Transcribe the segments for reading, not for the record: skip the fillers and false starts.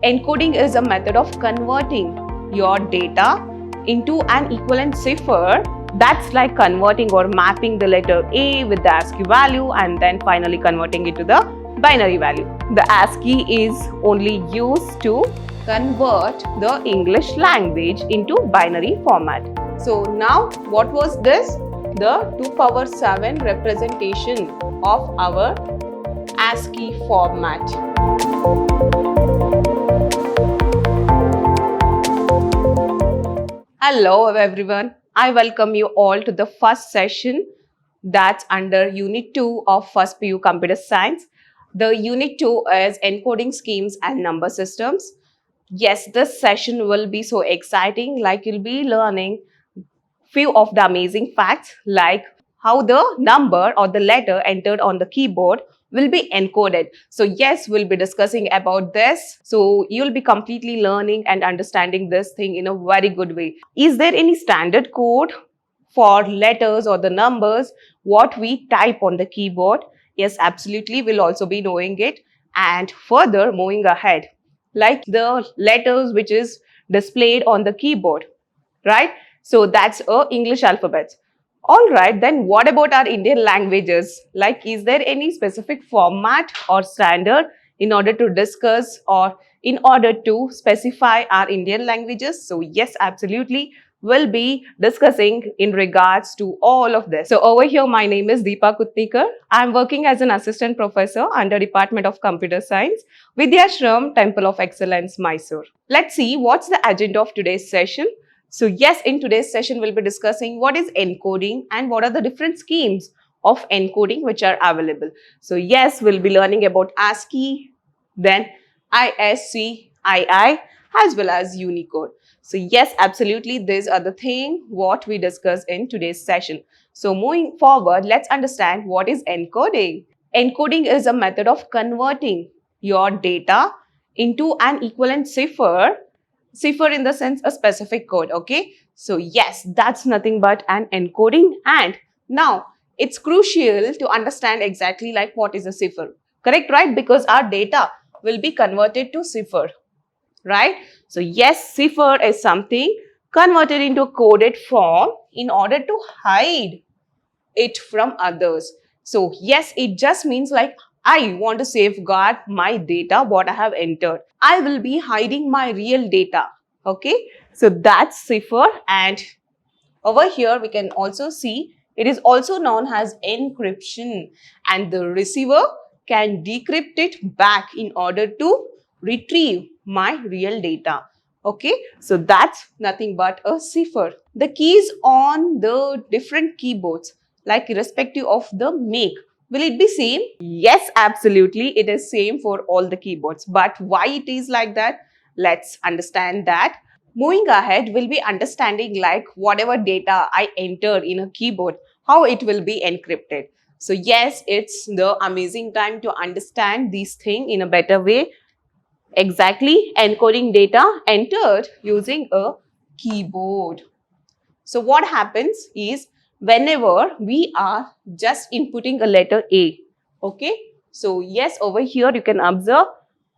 Encoding is a method of converting your data into an equivalent cipher. That's like converting or mapping the letter A with the ASCII value and then finally converting it to the binary value. The ASCII is only used to convert the English language into binary format. So now what was this? The 2 power 7 representation of our ASCII format. Hello everyone, I welcome you all to the first session that's under Unit 2 of First PU Computer Science. The Unit 2 is Encoding Schemes and Number Systems. Yes, this session will be so exciting, like you'll be learning few of the amazing facts like how the number or the letter entered on the keyboard will be encoded. So yes, we'll be discussing about this. So you'll be completely learning and understanding this thing in a very good way. Is there any standard code for letters or the numbers what we type on the keyboard? Yes, absolutely, we'll also be knowing it. And further moving ahead, like the letters which is displayed on the keyboard, right? So that's English alphabet. All right, then what about our Indian languages? Like, is there any specific format or standard in order to discuss or in order to specify our Indian languages? So yes, absolutely, we'll be discussing in regards to all of this. So over here, my name is Deepa Kutnikar. I'm working as an assistant professor under Department of Computer Science, Vidhyaashram, Temple of Excellence, Mysore. Let's see what's the agenda of today's session. So yes, in today's session, we'll be discussing what is encoding and what are the different schemes of encoding which are available. So yes, we'll be learning about ASCII, then ASCII, as well as Unicode. So yes, absolutely, these are the things what we discuss in today's session. So moving forward, let's understand what is encoding. Encoding is a method of converting your data into an equivalent cipher in the sense a specific code. Okay, so yes, that's nothing but an encoding. And now it's crucial to understand exactly like what is a cipher, correct, right? Because our data will be converted to cipher, right? So yes, cipher is something converted into coded form in order to hide it from others. So yes, it just means like I want to safeguard my data, what I have entered. I will be hiding my real data. Okay, so that's cipher. And over here, we can also see it is also known as encryption. And the receiver can decrypt it back in order to retrieve my real data. Okay, so that's nothing but a cipher. The keys on the different keyboards, like irrespective of the make, will it be same? Yes, absolutely. It is same for all the keyboards. But why it is like that? Let's understand that. Moving ahead, we'll be understanding like whatever data I enter in a keyboard, how it will be encrypted. So yes, it's the amazing time to understand these things in a better way. Exactly, encoding data entered using a keyboard. So what happens is, whenever we are just inputting a letter A, okay, so yes, over here you can observe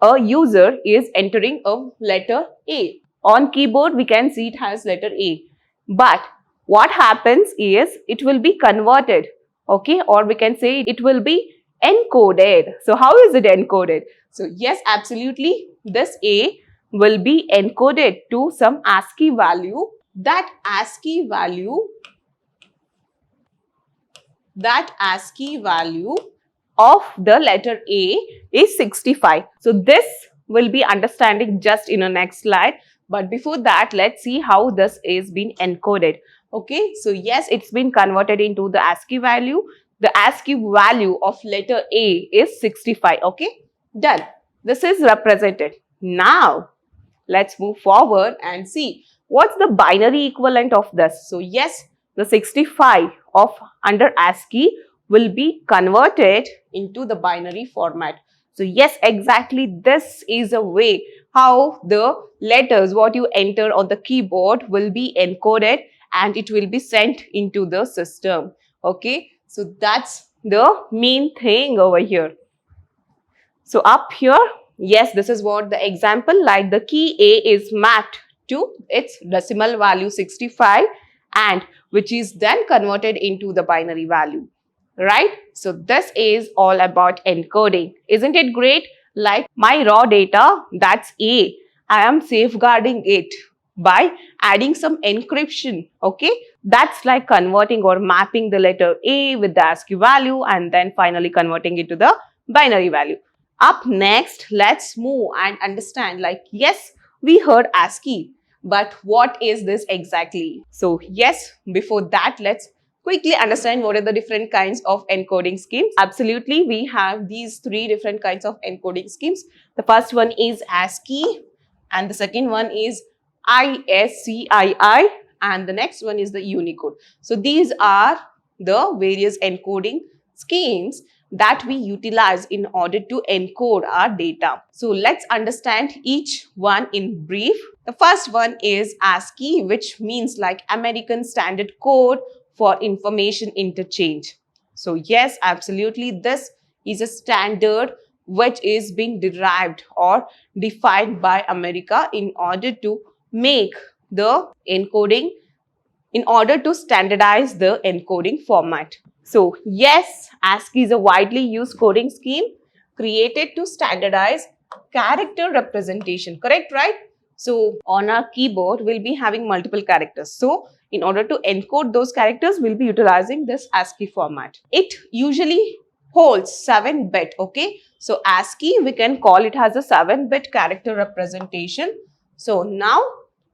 a user is entering a letter A. On keyboard, we can see it has letter A. But what happens is it will be converted, okay, or we can say it will be encoded. So how is it encoded? So yes, absolutely, this A will be encoded to some ASCII value. That ASCII value of the letter A is 65. So this will be understanding just in the next slide. But before that, let's see how this is being encoded. Okay, so yes, it's been converted into the ASCII value. The ASCII value of letter A is 65. Okay, done. This is represented. Now, let's move forward and see what's the binary equivalent of this. So yes, the 65 of under ASCII will be converted into the binary format. So yes, exactly, this is a way how the letters what you enter on the keyboard will be encoded and it will be sent into the system. Okay, so that's the main thing over here. So up here, Yes, this is what the example, like the key A is mapped to its decimal value 65 and which is then converted into the binary value, right? So this is all about encoding. Isn't it great? Like my raw data, that's A. I am safeguarding it by adding some encryption, okay? That's like converting or mapping the letter A with the ASCII value and then finally converting it to the binary value. Up next, let's move and understand, like, yes, we heard ASCII, but what is this exactly? So yes, before that, let's quickly understand what are the different kinds of encoding schemes. Absolutely, we have these three different kinds of encoding schemes. The first one is ASCII and the second one is ASCII and the next one is the Unicode. So these are the various encoding schemes that we utilize in order to encode our data. So let's understand each one in brief. The first one is ASCII, which means like American Standard Code for Information Interchange. So yes, absolutely, this is a standard which is being derived or defined by America in order to make the encoding, in order to standardize the encoding format. So yes, ASCII is a widely used coding scheme created to standardize character representation, correct, right? So on our keyboard, we'll be having multiple characters. So in order to encode those characters, we'll be utilizing this ASCII format. It usually holds 7-bit, okay? So ASCII, we can call it as a 7-bit character representation. So now,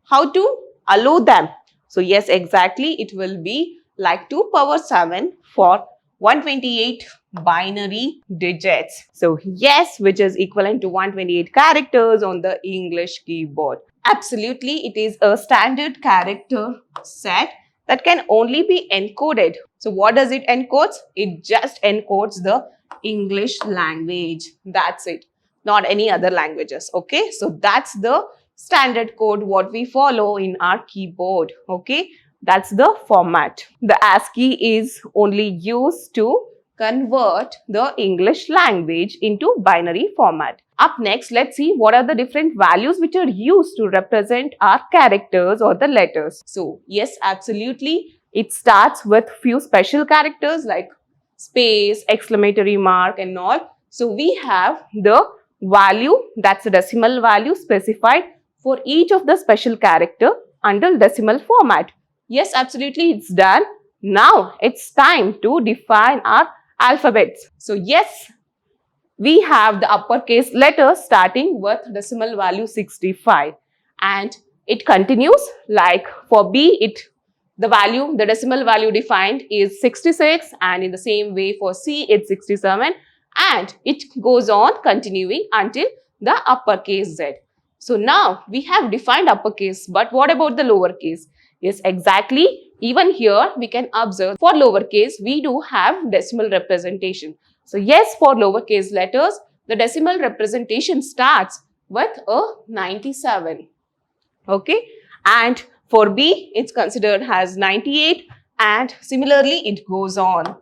how to allow them? So yes, exactly, it will be like 2 power 7 for 128 binary digits. So yes, which is equivalent to 128 characters on the English keyboard. Absolutely, it is a standard character set that can only be encoded. So what does it encode? It just encodes the English language. That's it. Not any other languages. Okay. So that's the standard code what we follow in our keyboard. Okay. That's the format. The ASCII is only used to convert the English language into binary format. Up next, let's see what are the different values which are used to represent our characters or the letters. So yes, absolutely. It starts with few special characters like space, exclamatory mark and all. So we have the value, that's a decimal value specified for each of the special character under decimal format. Yes, absolutely, it's done. Now it's time to define our alphabets. So yes, we have the uppercase letters starting with decimal value 65 and it continues like for B, the decimal value defined is 66 and in the same way for C it's 67 and it goes on continuing until the uppercase Z. So now we have defined uppercase, but what about the lowercase? Yes, exactly. Even here we can observe for lowercase we do have decimal representation. So yes, for lowercase letters the decimal representation starts with a 97. Okay, and for B it's considered as 98 and similarly it goes on.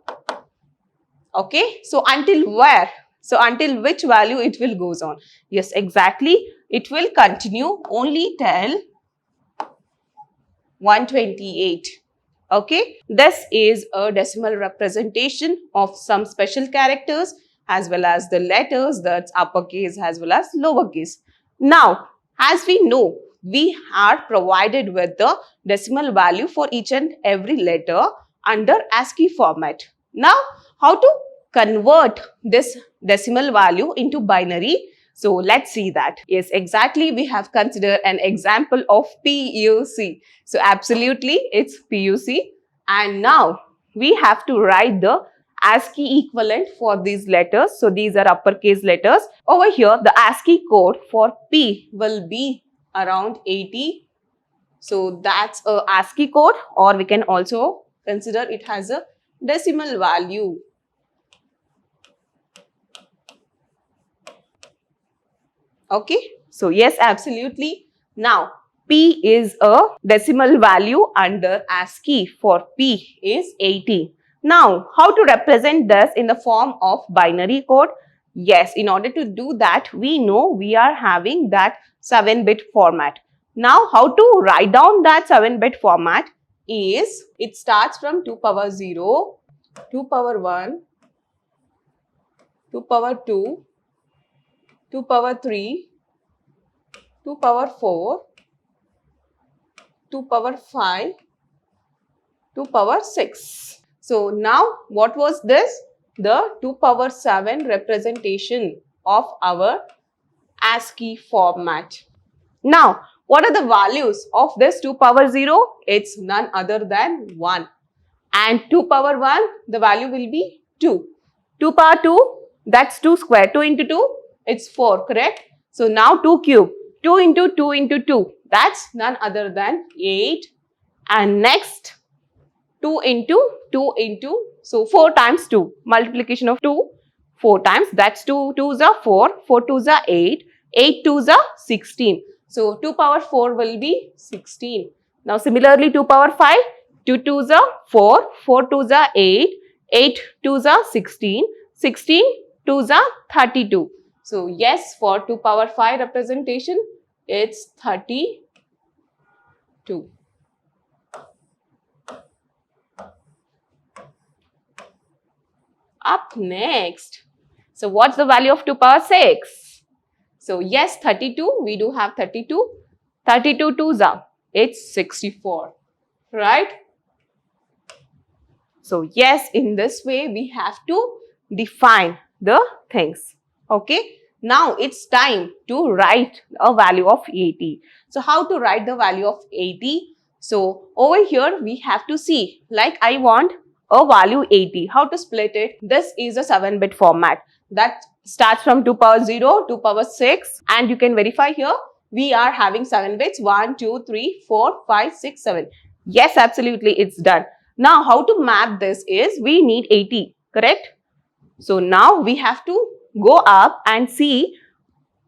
Okay, so until where? So until which value it will goes on? Yes, exactly. It will continue only till 128. Okay, this is a decimal representation of some special characters as well as the letters, that's uppercase as well as lowercase. Now, as we know, we are provided with the decimal value for each and every letter under ASCII format. Now, how to convert this decimal value into binary? So let's see that. Yes, exactly. We have considered an example of PUC. So absolutely, it's PUC. And now we have to write the ASCII equivalent for these letters. So these are uppercase letters. Over here, the ASCII code for P will be around 80. So that's a ASCII code, or we can also consider it has a decimal value. Okay, so yes, absolutely. Now, P is a decimal value under ASCII for P is 80. Now, how to represent this in the form of binary code? Yes, in order to do that, we know we are having that 7-bit format. Now, how to write down that 7-bit format is, it starts from 2 power 0, 2 power 1, 2 power 2, 2 power 3, 2 power 4, 2 power 5, 2 power 6. So now what was this? The 2 power 7 representation of our ASCII format. Now, what are the values of this 2 power 0? It's none other than 1. And 2 power 1, the value will be 2. 2 power 2, that's 2 square. 2 into 2, it's 4, correct? So now 2 cube. 2 into 2 into 2, that's none other than 8. And next, 2 into 2 into, so 4 times 2, multiplication of 2, 4 times, that's 2 2s are 4, 4 2s are 8, 8 2s are 16. So 2 power 4 will be 16. Now similarly 2 power 5, 2 2s are 4, 4 2s are 8, 8 2s are 16, 16 2s are 32. So yes, for 2 power 5 representation, it's 32. Up next, so what's the value of 2 power 6? So yes, 32, we do have 32. 32 2s are, it's 64, right? So yes, in this way we have to define the things. Okay. Now it's time to write a value of 80. So how to write the value of 80? So over here we have to see, like I want a value 80. How to split it? This is a 7-bit format that starts from 2 power 0, 2 power 6, and you can verify here we are having 7 bits, 1, 2, 3, 4, 5, 6, 7. Yes, absolutely, it's done. Now, how to map this is, we need 80, correct? So now we have to go up and see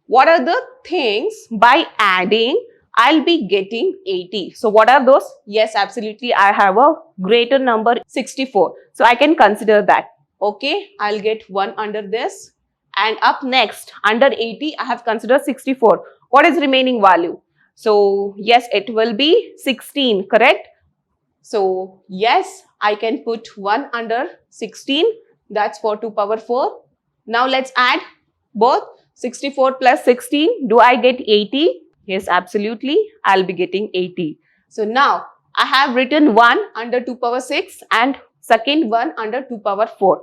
what are the things by adding I'll be getting 80. So what are those? Yes, absolutely, I have a greater number 64. So I can consider that. Okay, I'll get 1 under this. And up next, under 80, I have considered 64. What is remaining value? So yes, it will be 16, correct? So yes, I can put 1 under 16. That's for 2 power 4. Now let's add both 64 plus 16. Do I get 80? Yes, absolutely. I'll be getting 80. So now I have written 1 under 2 power 6 and second one under 2 power 4.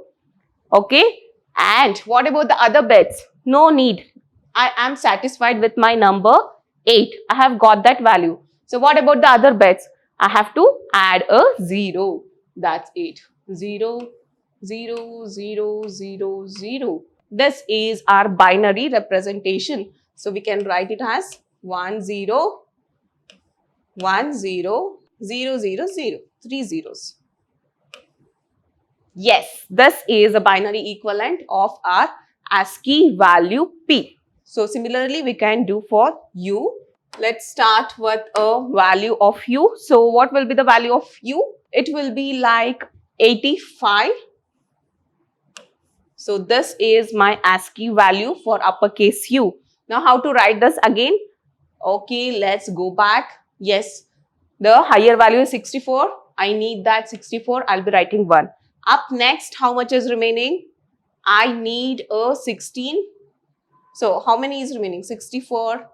Okay. And what about the other bits? No need. I am satisfied with my number 8. I have got that value. So what about the other bits? I have to add a 0. That's 8. 0, 0, 0, 0, 0. This is our binary representation. So we can write it as 1, 0, 1, 0, 0, 0, 0. 3 zeros. Yes, this is a binary equivalent of our ASCII value P. So similarly, we can do for U. Let's start with a value of U. So what will be the value of U? It will be like 85. So this is my ASCII value for uppercase U. Now how to write this again? Okay, let's go back. Yes, the higher value is 64. I need that 64. I'll be writing 1. Up next, how much is remaining? I need a 16. So how many is remaining? 64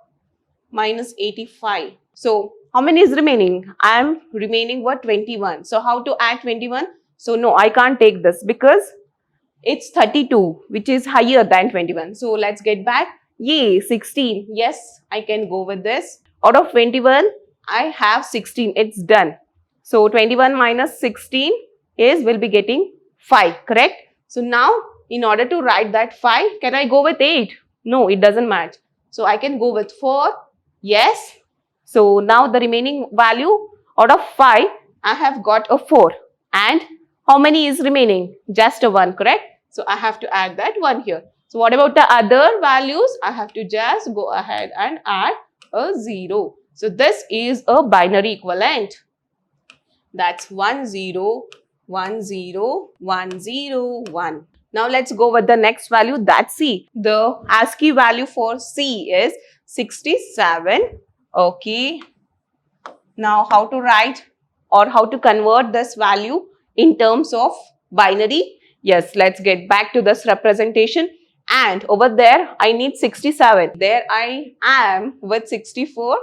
minus 85. So how many is remaining? I am remaining what? 21. So how to add 21? So no, I can't take this because it's 32, which is higher than 21. So let's get back. Yay, 16. Yes, I can go with this. Out of 21, I have 16. It's done. So 21 minus 16 is, will be getting 5, correct? So now, in order to write that 5, can I go with 8? No, it doesn't match. So I can go with 4. Yes. So now the remaining value out of 5, I have got a 4. And how many is remaining? Just a 1, correct? So I have to add that 1 here. So what about the other values? I have to just go ahead and add a 0. So this is a binary equivalent. That's 1, 0, 1, 0, 1, 0, 1. Now let's go with the next value, that's C. The ASCII value for C is 67. Okay. Now how to write or how to convert this value in terms of binary? Yes, let's get back to this representation. And over there, I need 67. There I am with 64.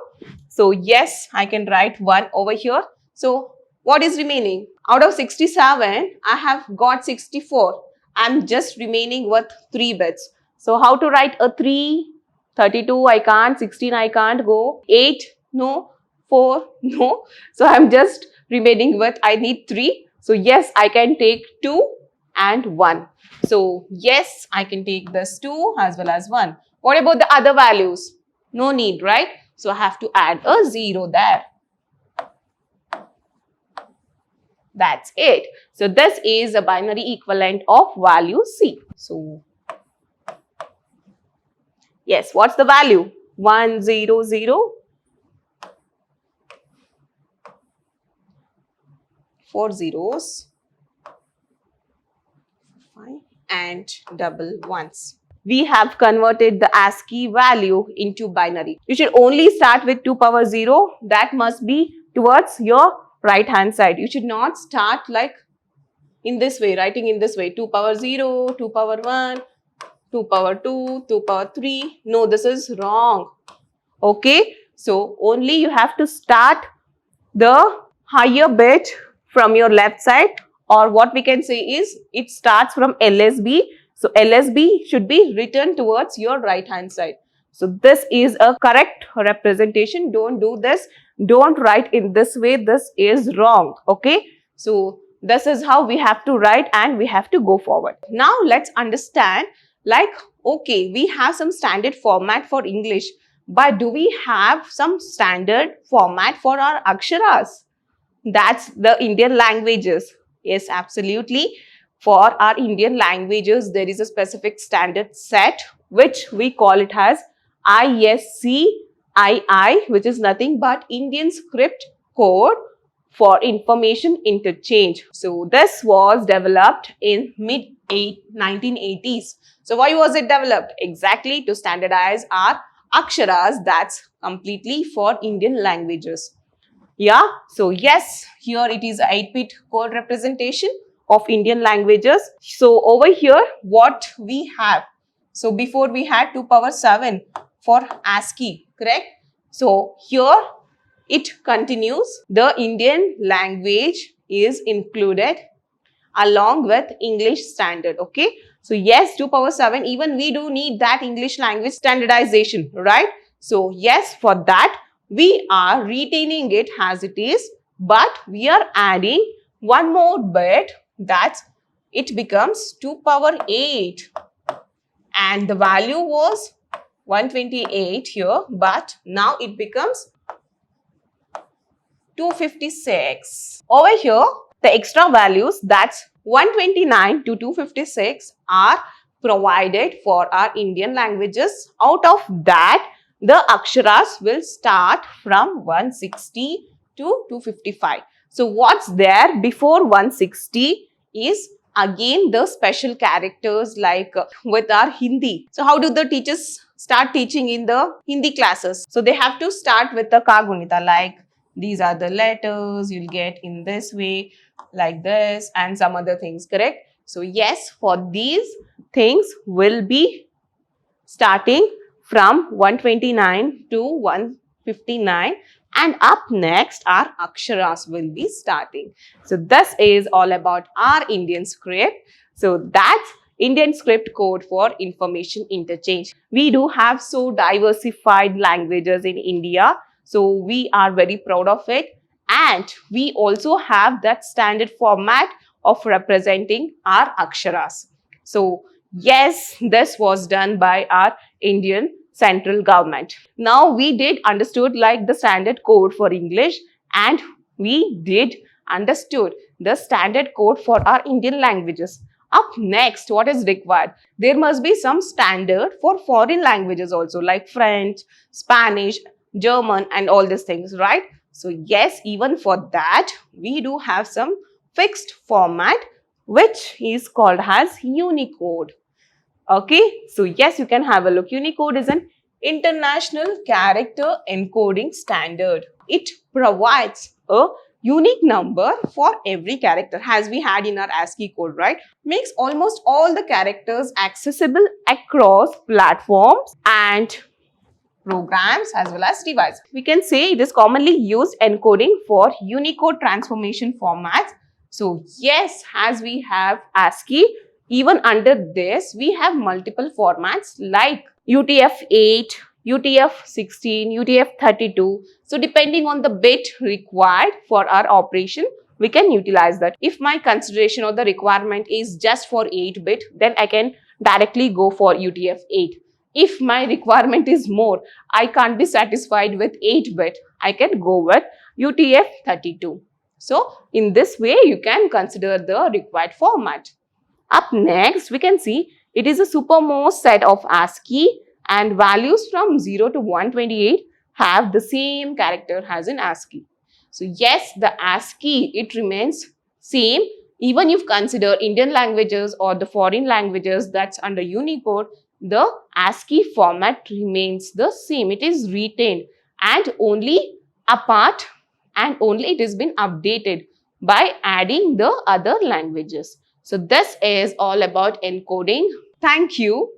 So yes, I can write 1 over here. So what is remaining? Out of 67, I have got 64. I'm just remaining with 3 bits. So how to write a 3? 32 I can't, 16 I can't go, 8 no, 4 no. So I'm just remaining with I need 3. So yes, I can take 2 and 1. So yes, I can take this 2 as well as 1. What about the other values? No need, right? So I have to add a 0 there. That's it. So this is a binary equivalent of value C. So yes, what's the value? 1, 0, 0. 4 zeros, 5 and double ones. We have converted the ASCII value into binary. You should only start with 2 power 0. That must be towards your right hand side. You should not start like in this way, writing in this way, 2 power 0, 2 power 1, 2 power 2, 2 power 3. No, this is wrong. Okay, so only you have to start the higher bit from your left side, or what we can say is it starts from LSB. So LSB should be written towards your right hand side. So this is a correct representation. Don't do this. Don't write in this way. This is wrong. Okay. So this is how we have to write and we have to go forward. Now let's understand, like, okay, we have some standard format for English, but do we have some standard format for our aksharas? That's the Indian languages. Yes, absolutely. For our Indian languages, there is a specific standard set which we call it as ISCII, which is nothing but Indian Script Code for Information Interchange. So this was developed in mid-1980s. So why was it developed? Exactly to standardize our aksharas. That's completely for Indian languages. Yeah, so yes, here it is a 8-bit code representation of Indian languages. So over here, what we have? So before we had 2 power 7 for ASCII, correct? So here it continues. The Indian language is included along with English standard, okay? So yes, 2 power 7, even we do need that English language standardization, right? So yes, for that, we are retaining it as it is, but we are adding one more bit, that it becomes 2 power 8. And the value was 128 here, but now it becomes 256. Over here, the extra values, that's 129 to 256, are provided for our Indian languages. Out of that, the aksharas will start from 160 to 255. So what's there before 160 is again the special characters, like with our Hindi. So how do the teachers start teaching in the Hindi classes? So they have to start with the Kagunita, like these are the letters you'll get in this way, like this, and some other things, correct? So yes, for these things will be starting from 129 to 159, and up next our aksharas will be starting. So this is all about our Indian script. So that's Indian script code for information interchange. We do have so diversified languages in India, so we are very proud of it, and we also have that standard format of representing our aksharas. So yes, this was done by our Indian central government. Now we did understood like the standard code for English, and we did understood the standard code for our Indian languages. Up next, what is required? There must be some standard for foreign languages also, like French, Spanish, German, and all these things, right? So yes, even for that, we do have some fixed format which is called as Unicode. Okay, so yes, you can have a look. Unicode is an international character encoding standard. It provides a unique number for every character, as we had in our ASCII code, right? Makes almost all the characters accessible across platforms and programs as well as devices. We can say it is commonly used encoding for Unicode transformation formats. So yes, as we have ASCII, even under this, we have multiple formats like UTF-8, UTF-16, UTF-32. So depending on the bit required for our operation, we can utilize that. If my consideration or the requirement is just for 8-bit, then I can directly go for UTF-8. If my requirement is more, I can't be satisfied with 8-bit, I can go with UTF-32. So in this way, you can consider the required format. Up next, we can see it is a supermodel set of ASCII and values from 0 to 128 have the same character as in ASCII. So yes, the ASCII, it remains same even if consider Indian languages or the foreign languages that's under Unicode, the ASCII format remains the same. It is retained and only apart and only it has been updated by adding the other languages. So this is all about encoding. Thank you.